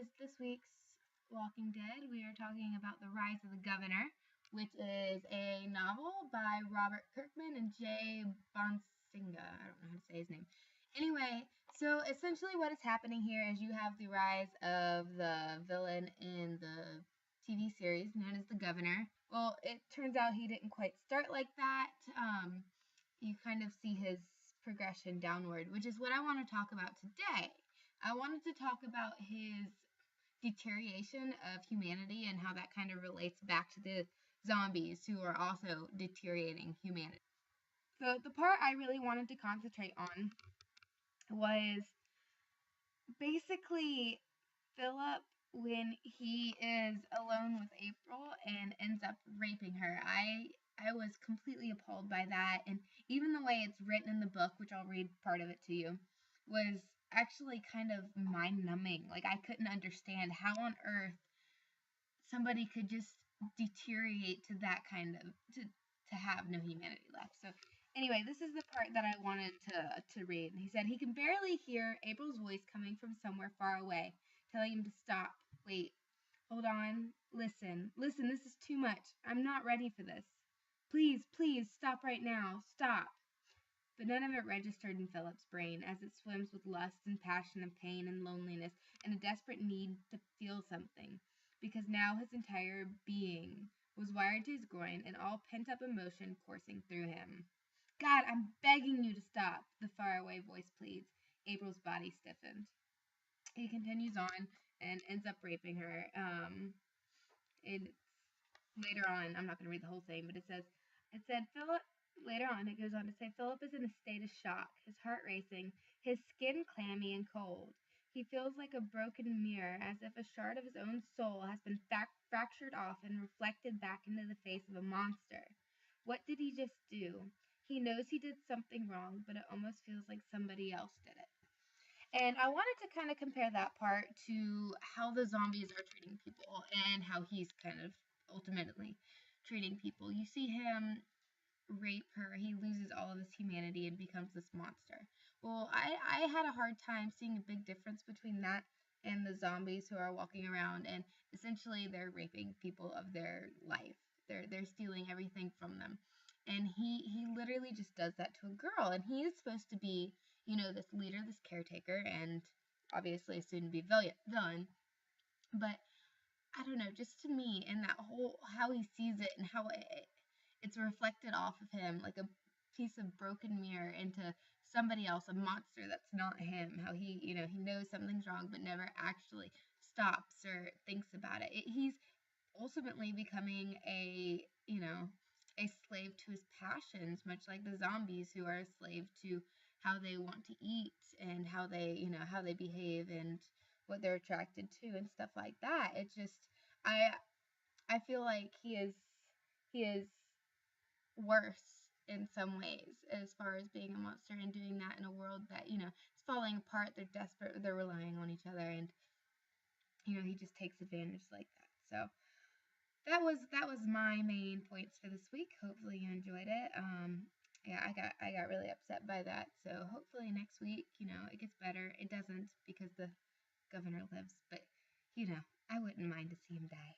is this week's Walking Dead. We are talking about The Rise of the Governor, which is a novel by Robert Kirkman and Jay Bonsinga. I don't know how to say his name. Anyway, so essentially what is happening here is you have the rise of the villain in the TV series known as the Governor. Well, it turns out he didn't quite start like that. You kind of see his progression downward, which is what I want to talk about today. I wanted to talk about his deterioration of humanity and how that kind of relates back to the zombies who are also deteriorating humanity. So the part I really wanted to concentrate on was basically Philip when he is alone with April and ends up raping her. I was completely appalled by that, and even the way it's written in the book, which I'll read part of it to you, was actually kind of mind-numbing. Like, I couldn't understand how on earth somebody could just deteriorate to that kind of, to have no humanity left. So anyway, this is the part that I wanted to read. He said, he can barely hear April's voice coming from somewhere far away, telling him to stop. Wait, hold on, listen, this is too much. I'm not ready for this. Please, stop right now, stop. But none of it registered in Philip's brain, as it swims with lust and passion and pain and loneliness and a desperate need to feel something, because now his entire being was wired to his groin and all pent-up emotion coursing through him. God, I'm begging you to stop, the faraway voice pleads. April's body stiffened. He continues on and ends up raping her. Later on, I'm not going to read the whole thing, but it said, Philip, later on, it goes on to say, Philip is in a state of shock, his heart racing, his skin clammy and cold. He feels like a broken mirror, as if a shard of his own soul has been fractured off and reflected back into the face of a monster. What did he just do? He knows he did something wrong, but it almost feels like somebody else did it. And I wanted to kind of compare that part to how the zombies are treating people and how he's kind of ultimately treating people. You see him rape her, he loses all of his humanity and becomes this monster. Well, I had a hard time seeing a big difference between that and the zombies who are walking around and essentially they're raping people of their life. They're stealing everything from them. And he literally just does that to a girl, and he is supposed to be, this leader, this caretaker, and obviously soon to be villain. But I don't know, just to me, and that whole, how he sees it and how it's reflected off of him like a piece of broken mirror into somebody else, a monster that's not him, how he knows something's wrong but never actually stops or thinks about it. He's ultimately becoming a slave to his passions, much like the zombies who are a slave to how they want to eat and how they behave and what they're attracted to and stuff like that. It just, I feel like he is worse in some ways as far as being a monster and doing that in a world that, it's falling apart. They're desperate. They're relying on each other, and, he just takes advantage like that. So that was my main points for this week. Hopefully you enjoyed it. Yeah, I got really upset by that. So hopefully next week, it gets better. It doesn't, because the governor lives, but I wouldn't mind to see him die.